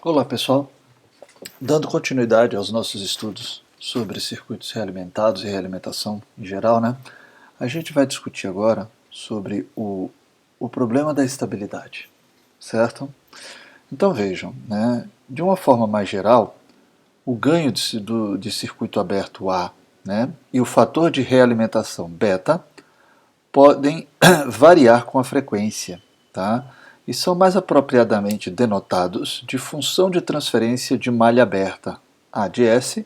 Olá pessoal, dando continuidade aos nossos estudos sobre circuitos realimentados e realimentação em geral, a gente vai discutir agora sobre o problema da estabilidade, certo? Então vejam, de uma forma mais geral, o ganho de circuito aberto A e o fator de realimentação beta podem variar com a frequência, tá? E são mais apropriadamente denotados de função de transferência de malha aberta, A de S,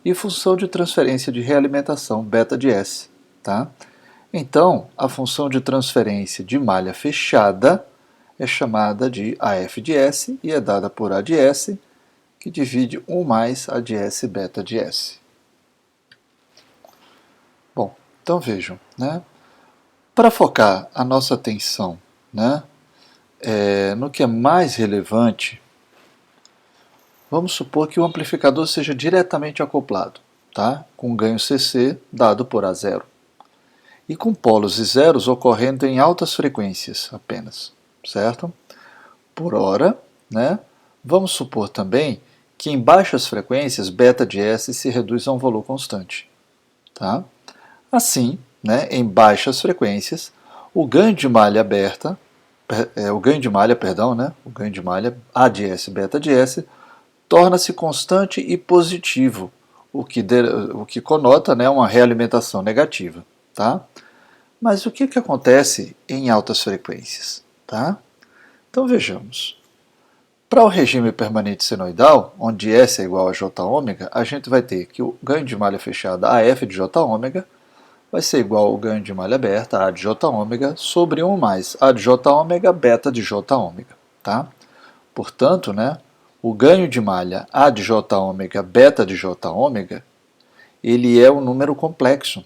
e função de transferência de realimentação, beta de S. Tá? Então, a função de transferência de malha fechada é chamada de AF de S e é dada por A de S, que divide 1 mais A de S beta de S. Bom, então vejam, para focar a nossa atenção no que é mais relevante, vamos supor que o amplificador seja diretamente acoplado, com ganho CC dado por A0, e com polos e zeros ocorrendo em altas frequências apenas, certo? Por hora, vamos supor também que em baixas frequências beta de S se reduz a um valor constante. Tá? Assim, em baixas frequências, o ganho de malha aberta, o ganho de malha A de S beta de S, torna-se constante e positivo, o que conota uma realimentação negativa. Tá? Mas o que acontece em altas frequências? Tá? Então vejamos. Para o regime permanente senoidal, onde S é igual a Jω, a gente vai ter que o ganho de malha fechada AF de Jω vai ser igual ao ganho de malha aberta A de Jω sobre 1 mais A de Jω beta de Jω. Tá? Portanto, o ganho de malha A de Jω beta de Jω, ele é um número complexo.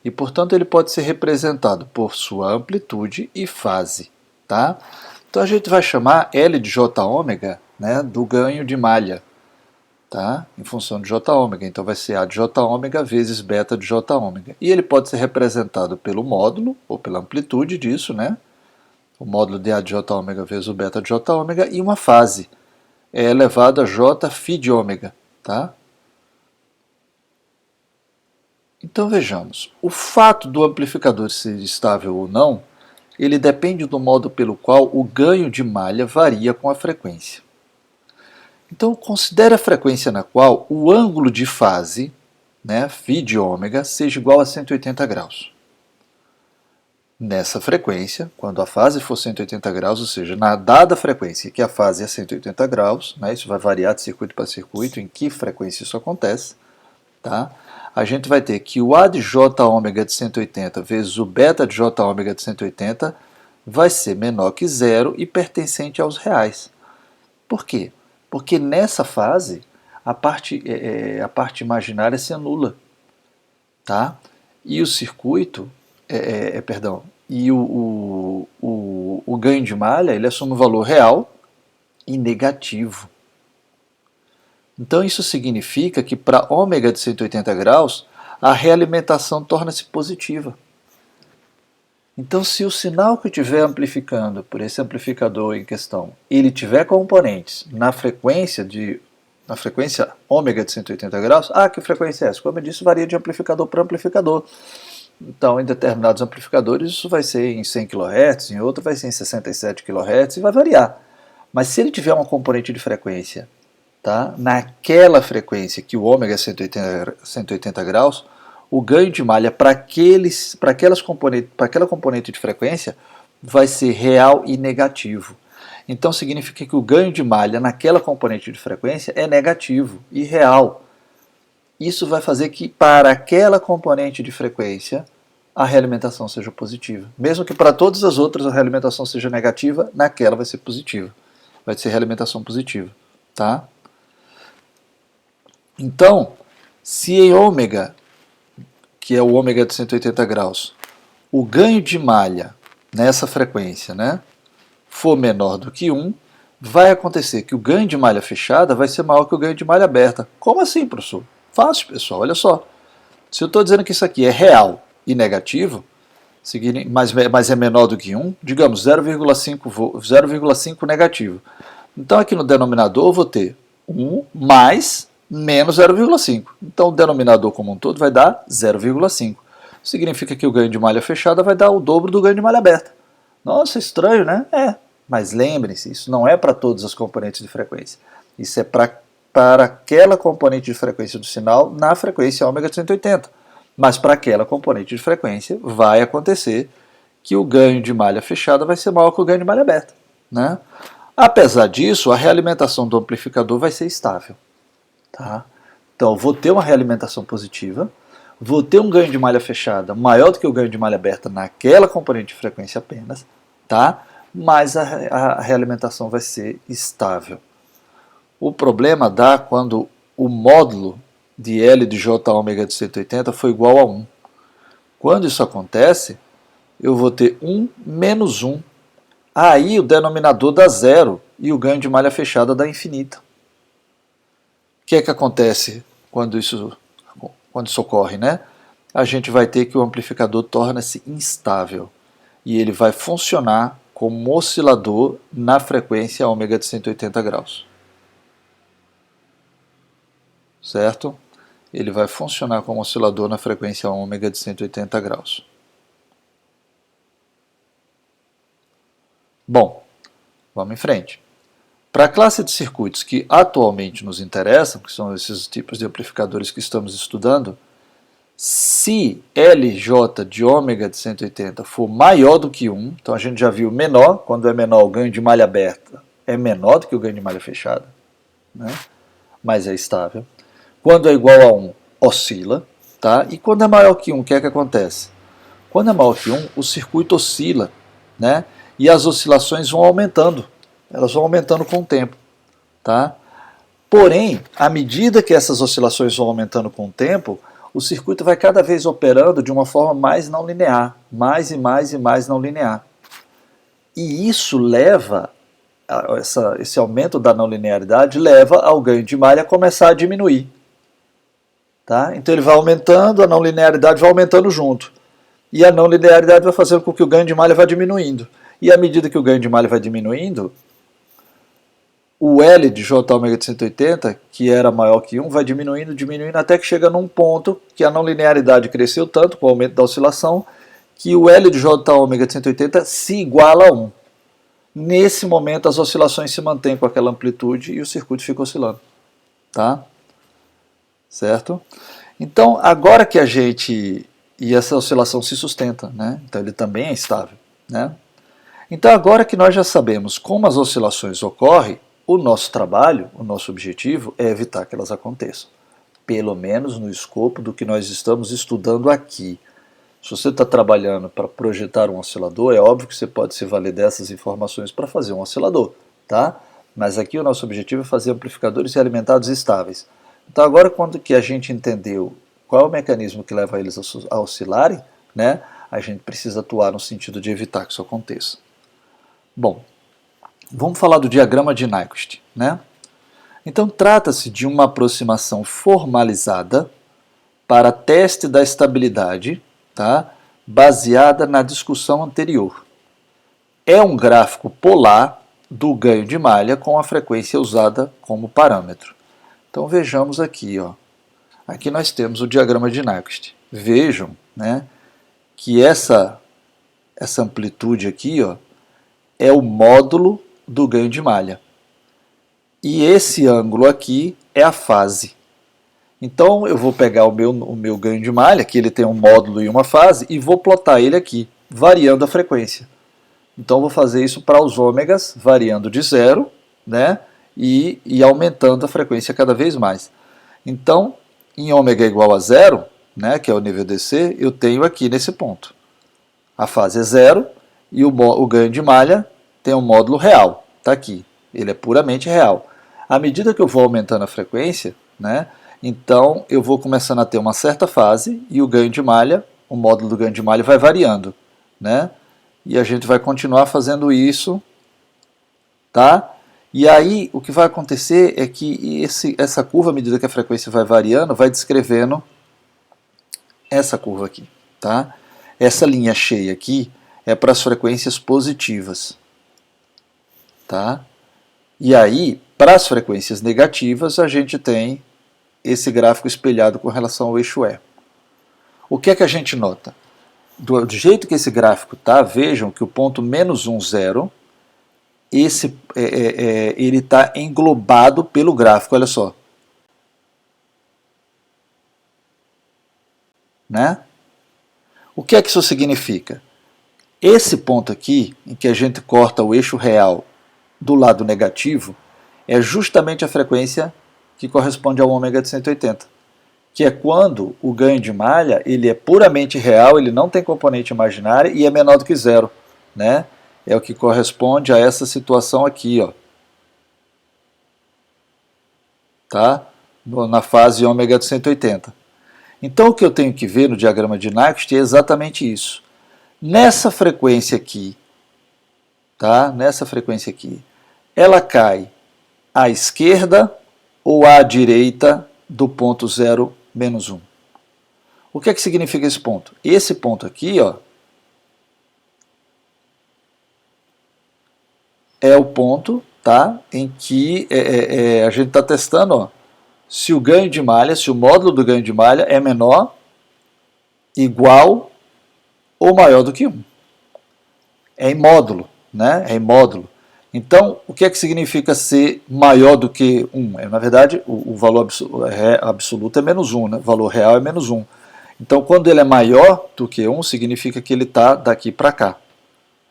E, portanto, ele pode ser representado por sua amplitude e fase. Tá? Então, a gente vai chamar L de Jω do ganho de malha, tá? Em função de Jω. Então, vai ser A de Jω vezes beta de Jω. E ele pode ser representado pelo módulo, ou pela amplitude disso, o módulo de A de Jω vezes o beta de Jω, e uma fase, é elevado a J φ de ômega. Tá? Então vejamos, o fato do amplificador ser estável ou não, ele depende do modo pelo qual o ganho de malha varia com a frequência. Então considere a frequência na qual o ângulo de fase, φ de ômega, seja igual a 180 graus. Nessa frequência, quando a fase for 180 graus, ou seja, na dada frequência que a fase é 180 graus, isso vai variar de circuito para circuito, em que frequência isso acontece, tá? A gente vai ter que o A de Jω de 180 vezes o beta de Jω de 180 vai ser menor que zero e pertencente aos reais. Por quê? Porque nessa fase a parte imaginária se anula. Tá? E o circuito, o ganho de malha, ele assume um valor real e negativo. Então isso significa que para ômega de 180 graus, a realimentação torna-se positiva. Então se o sinal que eu estiver amplificando por esse amplificador em questão, ele tiver componentes na frequência ômega de 180 graus, que frequência é essa? Como eu disse, varia de amplificador para amplificador. Então em determinados amplificadores isso vai ser em 100 kHz, em outro vai ser em 67 kHz e vai variar. Mas se ele tiver uma componente de frequência naquela frequência que o ômega é 180 graus, o ganho de malha para aquela componente de frequência vai ser real e negativo. Então significa que o ganho de malha naquela componente de frequência é negativo e real. Isso vai fazer que para aquela componente de frequência a realimentação seja positiva. Mesmo que para todas as outras a realimentação seja negativa, naquela vai ser positiva. Vai ser realimentação positiva. Tá? Então, se em ômega, que é o ômega de 180 graus, o ganho de malha nessa frequência for menor do que 1, vai acontecer que o ganho de malha fechada vai ser maior que o ganho de malha aberta. Como assim, professor? Fácil, pessoal, olha só. Se eu estou dizendo que isso aqui é real e negativo, mas é menor do que 1, digamos 0,5 negativo. Então aqui no denominador eu vou ter 1 mais menos 0,5. Então o denominador como um todo vai dar 0,5. Significa que o ganho de malha fechada vai dar o dobro do ganho de malha aberta. Nossa, estranho, né? É, mas lembrem-se, isso não é para todas as componentes de frequência. Isso é para aquela componente de frequência do sinal na frequência ômega de 180. Mas para aquela componente de frequência vai acontecer que o ganho de malha fechada vai ser maior que o ganho de malha aberta, né? Apesar disso, a realimentação do amplificador vai ser estável. Tá? Então, eu vou ter uma realimentação positiva, vou ter um ganho de malha fechada maior do que o ganho de malha aberta naquela componente de frequência apenas, tá? Mas a realimentação vai ser estável. O problema dá quando o módulo de L de J ômega de 180 for igual a 1. Quando isso acontece, eu vou ter 1 menos 1. Aí o denominador dá zero e o ganho de malha fechada dá infinito. O que é que acontece quando isso ocorre, né? A gente vai ter que o amplificador torna-se instável e ele vai funcionar como um oscilador na frequência ômega de 180 graus. Certo? Ele vai funcionar como oscilador na frequência ômega de 180 graus. Bom, vamos em frente. Para a classe de circuitos que atualmente nos interessam, que são esses tipos de amplificadores que estamos estudando, se LJ de ômega de 180 for maior do que 1, então a gente já viu menor, quando é menor o ganho de malha aberta é menor do que o ganho de malha fechada, né? Mas é estável. Quando é igual a 1, oscila, tá? E quando é maior que 1, o que é que acontece? Quando é maior que 1, o circuito oscila, né? E as oscilações vão aumentando, elas vão aumentando com o tempo, tá? Porém, à medida que essas oscilações vão aumentando com o tempo, o circuito vai cada vez operando de uma forma mais não linear, mais e mais e mais não linear. E isso leva, esse aumento da não linearidade leva ao ganho de malha começar a diminuir. Tá? Então ele vai aumentando, a não linearidade vai aumentando junto. E a não linearidade vai fazendo com que o ganho de malha vá diminuindo. E à medida que o ganho de malha vai diminuindo, o L de J ômega de 180, que era maior que 1, vai diminuindo, diminuindo, até que chega num ponto que a não linearidade cresceu tanto com o aumento da oscilação, que o L de J ômega de 180 se iguala a 1. Nesse momento as oscilações se mantêm com aquela amplitude e o circuito fica oscilando. Tá? Certo? Então, agora que a gente... E essa oscilação se sustenta, né? Então ele também é estável, né? Então agora que nós já sabemos como as oscilações ocorrem, o nosso trabalho, o nosso objetivo é evitar que elas aconteçam. Pelo menos no escopo do que nós estamos estudando aqui. Se você está trabalhando para projetar um oscilador, é óbvio que você pode se valer dessas informações para fazer um oscilador, tá? Mas aqui o nosso objetivo é fazer amplificadores realimentados estáveis. Então agora quando que a gente entendeu qual é o mecanismo que leva eles a oscilarem, né, a gente precisa atuar no sentido de evitar que isso aconteça. Bom, vamos falar do diagrama de Nyquist, né? Então trata-se de uma aproximação formalizada para teste da estabilidade, tá, baseada na discussão anterior. É um gráfico polar do ganho de malha com a frequência usada como parâmetro. Então vejamos aqui, ó. Aqui nós temos o diagrama de Nyquist. Vejam, né, que essa amplitude aqui, ó, é o módulo do ganho de malha. E esse ângulo aqui é a fase. Então eu vou pegar o meu ganho de malha, que ele tem um módulo e uma fase, e vou plotar ele aqui, variando a frequência. Então eu vou fazer isso para os ômegas, variando de 0, né, e aumentando a frequência cada vez mais. Então, em ômega igual a 0, né, que é o nível DC, eu tenho aqui nesse ponto. A fase é 0 e o ganho de malha tem um módulo real. Está aqui. Ele é puramente real. À medida que eu vou aumentando a frequência, né, então eu vou começando a ter uma certa fase e o ganho de malha, o módulo do ganho de malha vai variando. Né, e a gente vai continuar fazendo isso. Tá? E aí, o que vai acontecer é que essa curva, à medida que a frequência vai variando, vai descrevendo essa curva aqui. Tá? Essa linha cheia aqui é para as frequências positivas. Tá? E aí, para as frequências negativas, a gente tem esse gráfico espelhado com relação ao eixo E. O que é que a gente nota? Do jeito que esse gráfico está, vejam que o ponto menos 1, 0, ele está englobado pelo gráfico, olha só. Né? O que é que isso significa? Esse ponto aqui, em que a gente corta o eixo real do lado negativo, é justamente a frequência que corresponde ao ômega de 180, que é quando o ganho de malha ele é puramente real, ele não tem componente imaginário e é menor do que zero. Né? É o que corresponde a essa situação aqui, ó. Tá? Na fase ômega de 180. Então o que eu tenho que ver no diagrama de Nyquist é exatamente isso. Nessa frequência aqui, tá? Nessa frequência aqui, ela cai à esquerda ou à direita do ponto 0, menos 1. O que é que significa esse ponto? Esse ponto aqui, ó, é o ponto, tá, em que a gente está testando, ó, se o ganho de malha, se o módulo do ganho de malha é menor, igual ou maior do que 1. É em módulo, né? É em módulo. Então, o que é que significa ser maior do que 1? Na verdade, o valor absoluto é menos 1, né? O valor real é menos 1. Então, quando ele é maior do que 1, significa que ele está daqui para cá.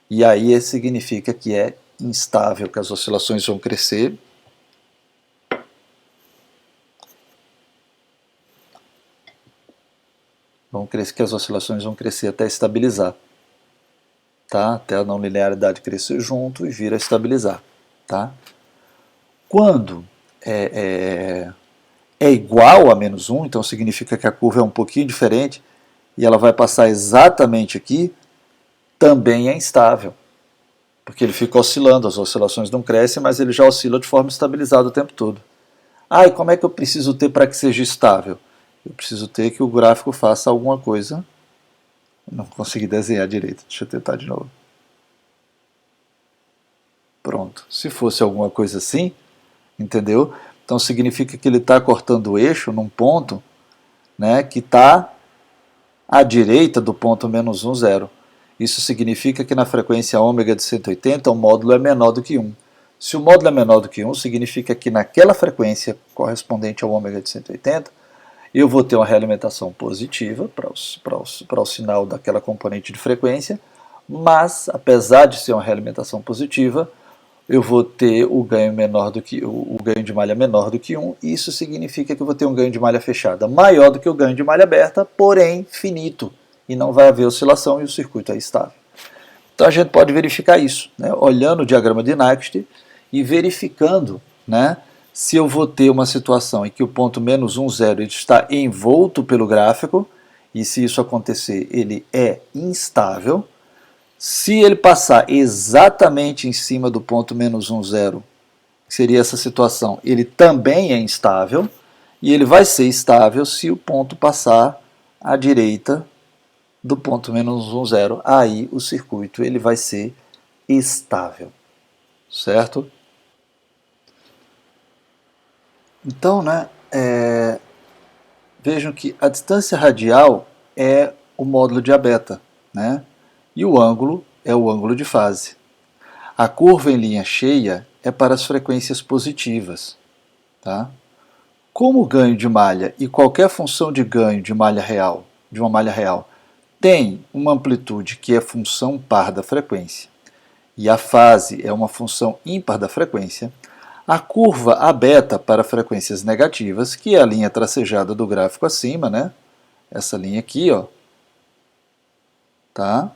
E aí significa que é instável, que as oscilações vão crescer. Que as oscilações vão crescer até estabilizar. Tá? Até a não linearidade crescer junto e vir a estabilizar. Tá? Quando é igual a menos 1, então significa que a curva é um pouquinho diferente e ela vai passar exatamente aqui, também é instável. Porque ele fica oscilando, as oscilações não crescem, mas ele já oscila de forma estabilizada o tempo todo. Ah, e como é que eu preciso ter para que seja estável? Eu preciso ter que o gráfico faça alguma coisa. Não consegui desenhar direito, deixa eu tentar de novo. Pronto, se fosse alguma coisa assim, entendeu? Então significa que ele está cortando o eixo num ponto, né, que está à direita do ponto menos 1, 0. Isso significa que na frequência ômega de 180 o módulo é menor do que 1. Se o módulo é menor do que 1, significa que naquela frequência correspondente ao ômega de 180, eu vou ter uma realimentação positiva para o sinal daquela componente de frequência, mas, apesar de ser uma realimentação positiva, eu vou ter o ganho menor do que o ganho de malha menor do que 1, e isso significa que eu vou ter um ganho de malha fechada maior do que o ganho de malha aberta, porém finito, e não vai haver oscilação e o circuito é estável. Então a gente pode verificar isso, né, olhando o diagrama de Nyquist e verificando, né, se eu vou ter uma situação em que o ponto menos 1, 0 está envolto pelo gráfico, e se isso acontecer, ele é instável. Se ele passar exatamente em cima do ponto menos 1, 0, que seria essa situação, ele também é instável, e ele vai ser estável se o ponto passar à direita do ponto menos 1, 0. Aí o circuito ele vai ser estável, certo? Então, né, vejam que a distância radial é o módulo de Abeta, né, e o ângulo é o ângulo de fase. A curva em linha cheia é para as frequências positivas. Tá? Como o ganho de malha e qualquer função de ganho de malha real, de uma malha real, tem uma amplitude que é função par da frequência, e a fase é uma função ímpar da frequência, a curva Abeta para frequências negativas, que é a linha tracejada do gráfico acima, né? Essa linha aqui, ó, tá?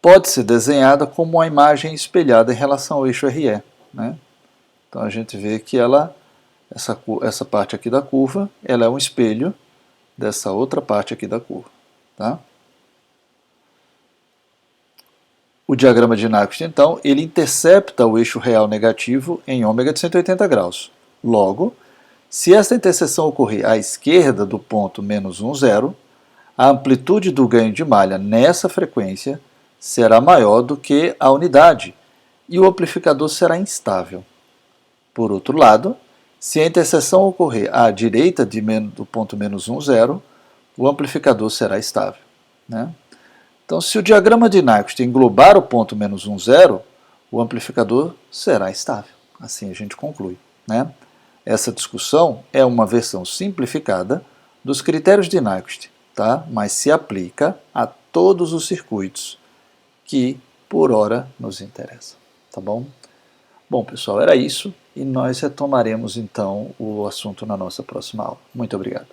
Pode ser desenhada como uma imagem espelhada em relação ao eixo RE, né? Então a gente vê que essa parte aqui da curva, ela é um espelho dessa outra parte aqui da curva, tá? O diagrama de Nyquist, então, ele intercepta o eixo real negativo em ômega de 180 graus. Logo, se essa interseção ocorrer à esquerda do ponto menos 1, 0, a amplitude do ganho de malha nessa frequência será maior do que a unidade e o amplificador será instável. Por outro lado, se a interseção ocorrer à direita do ponto menos 1, 0, o amplificador será estável. Né? Então, se o diagrama de Nyquist englobar o ponto menos 1, 0, o amplificador será estável. Assim a gente conclui. Né? Essa discussão é uma versão simplificada dos critérios de Nyquist, tá? Mas se aplica a todos os circuitos que, por hora, nos interessam. Tá bom? Bom, pessoal, era isso e nós retomaremos então o assunto na nossa próxima aula. Muito obrigado.